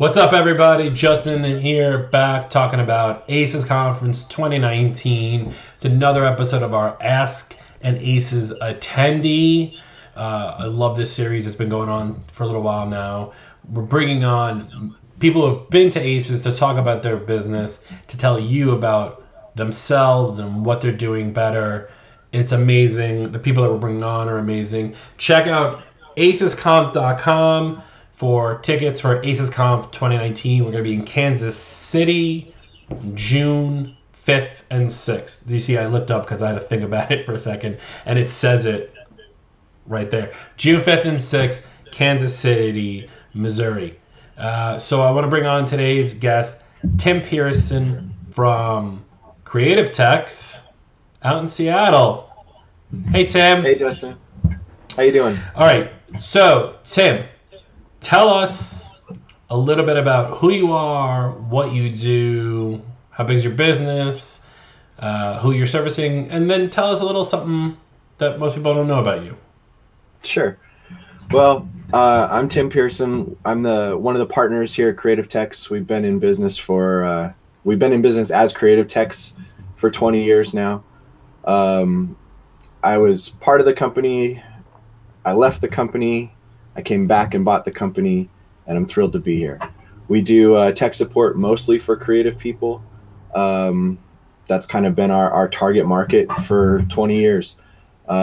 What's up, everybody? Justin here, back talking about ACEs Conference 2019. It's another episode of our Ask an ACEs attendee. I love this series. It's been going on for a little while now. We're bringing on people who have been to ACEs to talk about their business, to tell you about themselves and what they're doing better. It's amazing. The people that we're bringing on are amazing. Check out acesconf.com for tickets for ACES Conf 2019. We're going to be in Kansas City, June 5th and 6th. Do you see I looked up because I had to think about it for a second, and it says it right there. June 5th and 6th, Kansas City, Missouri. So I want to bring on today's guest, Tim Pearson from CreativeTechs out in Seattle. Hey, Tim. Hey, Justin. How you doing? All right. So, Tim, tell us a little bit about who you are, what you do, how big is your business, who you're servicing, and then tell us a little something that most people don't know about you. Sure. Well, I'm Tim Pearson. I'm one of the partners here at CreativeTechs. We've been in business as CreativeTechs for 20 years now. I was part of the company. I left the company. I came back and bought the company, and I'm thrilled to be here. We do tech support mostly for creative people. That's kind of been our target market for 20 years.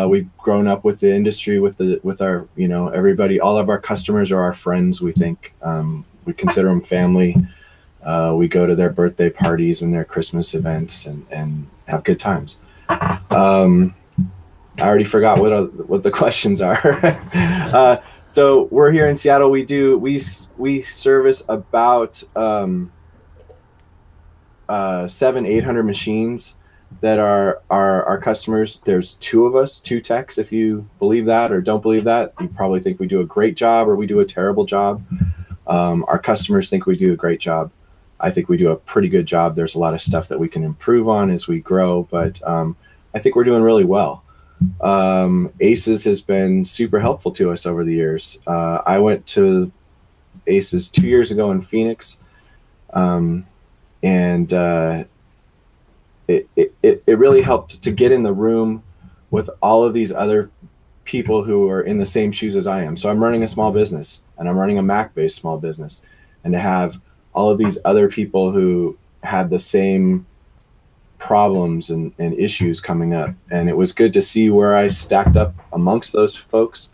We've grown up with the industry, with our, everybody. All of our customers are our friends. We think we consider them family. We go to their birthday parties and their Christmas events and have good times. I already forgot what the questions are. So we're here in Seattle. We service about 700-800 machines that are our customers. There's two of us, two techs. If you believe that or don't believe that, you probably think we do a great job or we do a terrible job. Our customers think we do a great job. I think we do a pretty good job. There's a lot of stuff that we can improve on as we grow, but I think we're doing really well. ACES has been super helpful to us over the years. I went to ACES 2 years ago in Phoenix, and it really helped to get in the room with all of these other people who are in the same shoes as I am. So I'm running a small business, and I'm running a Mac-based small business, and to have all of these other people who had the same problems and issues coming up, and it was good to see where I stacked up amongst those folks,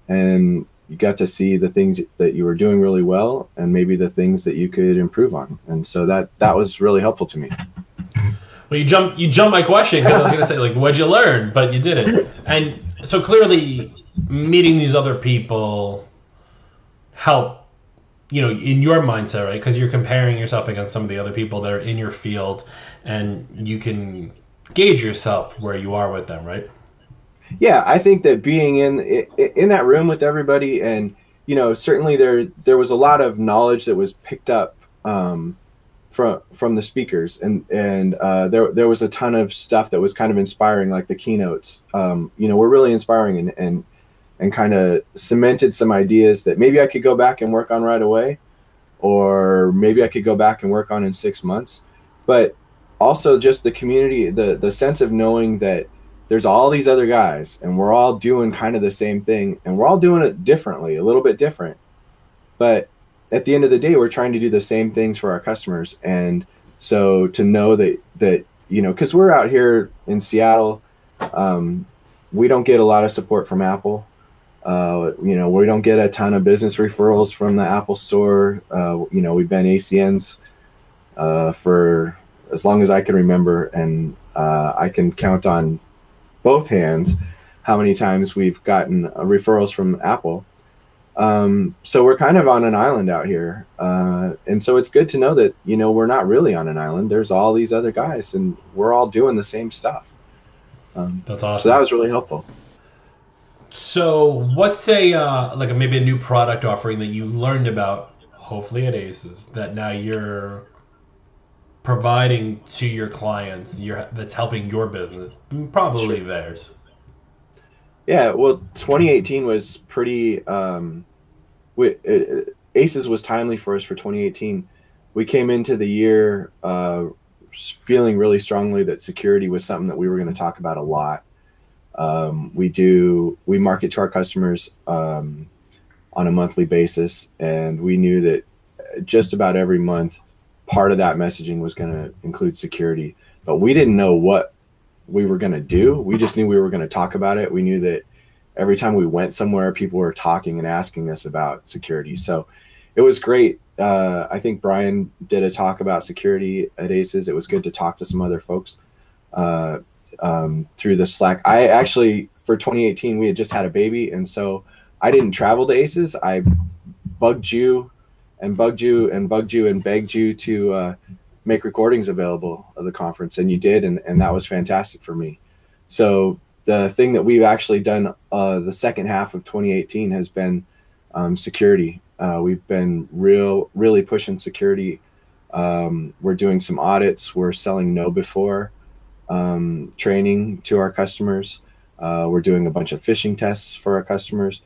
and you got to see the things that you were doing really well and maybe the things that you could improve on, and so that was really helpful to me. Well, you jumped my question because I was going to say, like, what'd you learn? But you did it. And so clearly meeting these other people help, in your mindset, right? Because you're comparing yourself against some of the other people that are in your field, and you can gauge yourself where you are with them, right? Yeah, I think that being in that room with everybody, and certainly there was a lot of knowledge that was picked up from the speakers, and there was a ton of stuff that was kind of inspiring, like the keynotes. Were really inspiring and kind of cemented some ideas that maybe I could go back and work on right away, or maybe I could go back and work on in 6 months. But also just the community, the sense of knowing that there's all these other guys and we're all doing kind of the same thing, and we're all doing it differently, a little bit different. But at the end of the day, we're trying to do the same things for our customers. And so to know that because we're out here in Seattle, we don't get a lot of support from Apple. We don't get a ton of business referrals from the Apple store. We've been ACNs for as long as I can remember, and I can count on both hands how many times we've gotten referrals from Apple. So we're kind of on an island out here, and so it's good to know that we're not really on an island. There's all these other guys, and we're all doing the same stuff. That's awesome. So that was really helpful. So what's maybe a new product offering that you learned about, hopefully at ACES, that now you're providing to your clients, that's helping your business, probably theirs? Yeah, well, 2018 was pretty. ACEs was timely for us for 2018. We came into the year feeling really strongly that security was something that we were going to talk about a lot. We market to our customers on a monthly basis, and we knew that just about every month, part of that messaging was going to include security, but we didn't know what we were going to do. We just knew we were going to talk about it. We knew that every time we went somewhere, people were talking and asking us about security. So it was great. I think Brian did a talk about security at ACES. It was good to talk to some other folks through the Slack. I actually, for 2018, we had just had a baby, and so I didn't travel to ACES. I bugged you and bugged you and bugged you and begged you to make recordings available of the conference, and you did, and that was fantastic for me. So the thing that we've actually done the second half of 2018 has been security. We've been really pushing security. We're doing some audits. We're selling know before training to our customers. We're doing a bunch of phishing tests for our customers.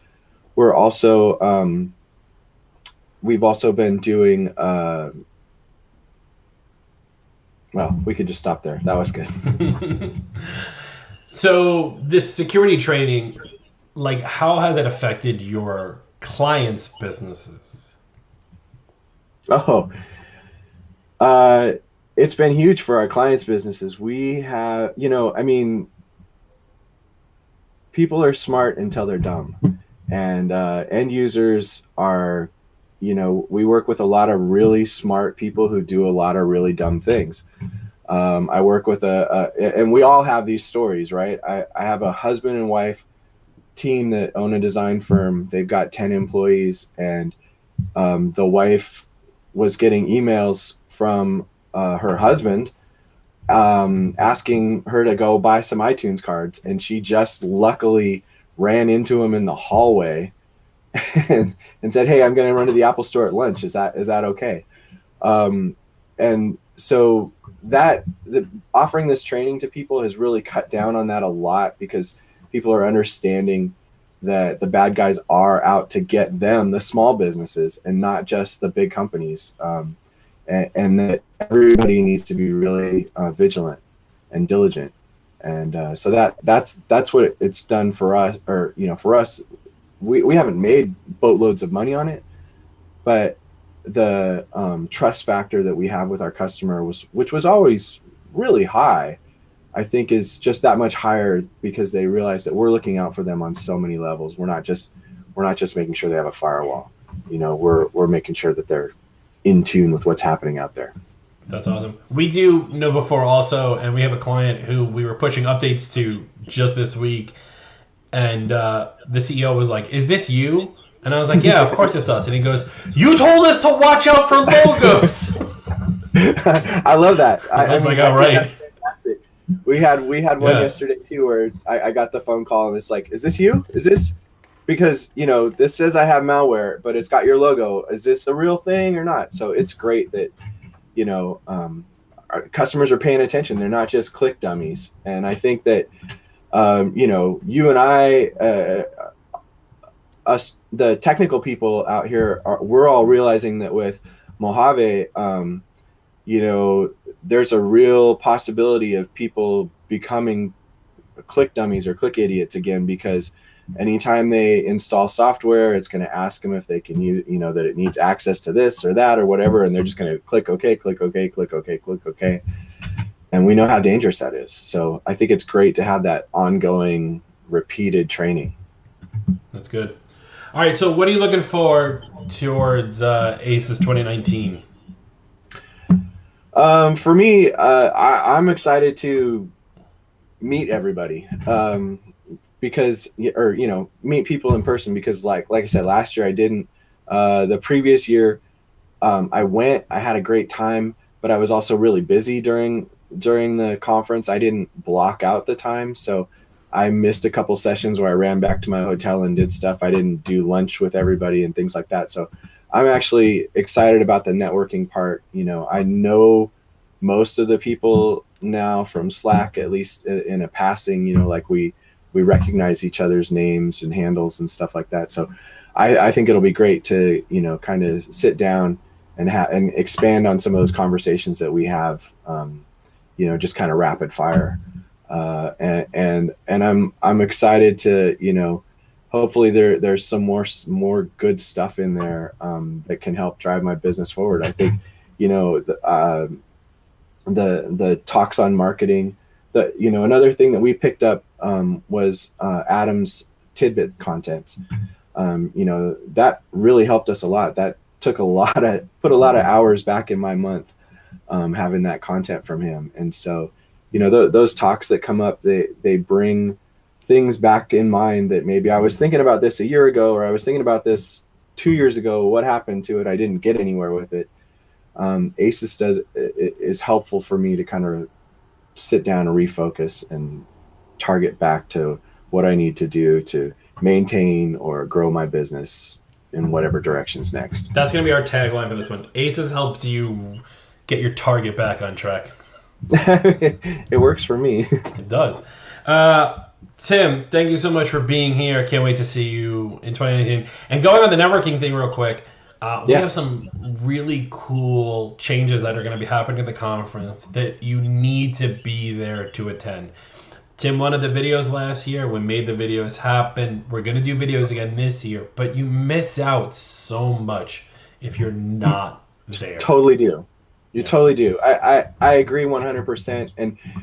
We're also we've also been doing well, we could just stop there. That was good. So this security training, like, how has it affected your clients' businesses? Oh, it's been huge for our clients' businesses. We have, I mean, people are smart until they're dumb, and end users are, we work with a lot of really smart people who do a lot of really dumb things. I work with and we all have these stories, right? I have a husband and wife team that own a design firm. They've got 10 employees, and the wife was getting emails from her husband asking her to go buy some iTunes cards, and she just luckily ran into him in the hallway and said, "Hey, I'm going to run to the Apple store at lunch. Is that okay?" And so offering this training to people has really cut down on that a lot, because people are understanding that the bad guys are out to get them, the small businesses, and not just the big companies. And that everybody needs to be really vigilant and diligent. And so that's what it's done for us, or, for us. We haven't made boatloads of money on it, but the trust factor that we have with our customer which was always really high, I think is just that much higher, because they realize that we're looking out for them on so many levels. We're not just making sure they have a firewall. We're making sure that they're in tune with what's happening out there. That's awesome. We do know before also, and we have a client who we were pushing updates to just this week, and the CEO was like, "Is this you?" And I was like, "Yeah, of course it's us." And he goes, "You told us to watch out for logos." I love that. I was like, "All right." That's fantastic. We had one yesterday too, where I got the phone call and it's like, "Is this you? Is this because this says I have malware, but it's got your logo. Is this a real thing or not?" So it's great that our customers are paying attention. They're not just click dummies. And I think that you and I, us, the technical people out here, we're all realizing that with Mojave, there's a real possibility of people becoming click dummies or click idiots again, because anytime they install software, it's going to ask them if they can use, that it needs access to this or that or whatever, and they're just going to click OK, click OK, click OK, click OK. And we know how dangerous that is. So I think it's great to have that ongoing, repeated training. That's good. All right, so what are you looking for towards ACES 2019? For me, I'm excited to meet everybody, because, meet people in person, because like I said, last year I didn't. The previous year, I went. I had a great time, but I was also really busy during the conference. I didn't block out the time, so I missed a couple sessions where I ran back to my hotel and did stuff. I didn't do lunch with everybody and things like that. So I'm actually excited about the networking part. I know most of the people now from Slack, at least in a passing, like we recognize each other's names and handles and stuff like that. So I think it'll be great to, kind of sit down and expand on some of those conversations that we have, just kind of rapid fire. And I'm excited to, hopefully there's some more good stuff in there that can help drive my business forward. I think, the talks on marketing, another thing that we picked up was Adam's tidbit content. That really helped us a lot. That took put a lot of hours back in my month having that content from him. And so, those talks that come up, they bring things back in mind that maybe I was thinking about this a year ago, or I was thinking about this 2 years ago. What happened to it? I didn't get anywhere with it. ACEs is helpful for me to kind of sit down and refocus and target back to what I need to do to maintain or grow my business in whatever direction's next. That's going to be our tagline for this one. ACEs helps you get your target back on track. It works for me. It does. Tim, thank you so much for being here. I can't wait to see you in 2019. And going on the networking thing real quick, we have some really cool changes that are going to be happening at the conference that you need to be there to attend. Tim wanted the videos last year. We made the videos happen. We're going to do videos again this year, but you miss out so much if you're not there. Totally do. You totally do. I agree 100%.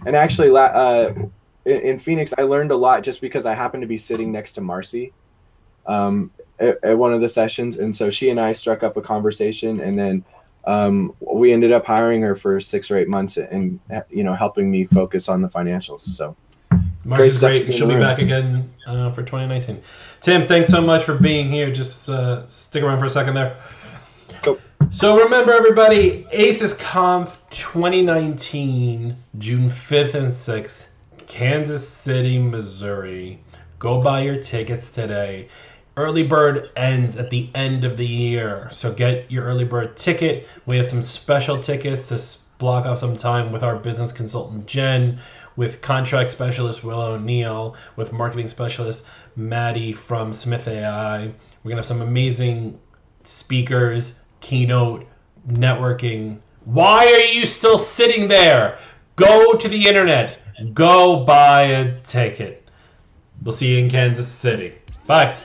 And actually, in Phoenix, I learned a lot just because I happened to be sitting next to Marcy at one of the sessions. And so she and I struck up a conversation, and then we ended up hiring her for 6 or 8 months and, helping me focus on the financials. So Marcy's great. She'll be back again for 2019. Tim, thanks so much for being here. Just stick around for a second there. Cool. So remember, everybody, ACES Conf 2019, June 5th and 6th, Kansas City, Missouri. Go buy your tickets today. Early bird ends at the end of the year, so get your early bird ticket. We have some special tickets to block off some time with our business consultant, Jen, with contract specialist, Will O'Neill, with marketing specialist, Maddie from Smith AI. We're going to have some amazing speakers, keynote, networking. Why are you still sitting there? Go to the internet. Go buy a ticket. We'll see you in Kansas City. Bye.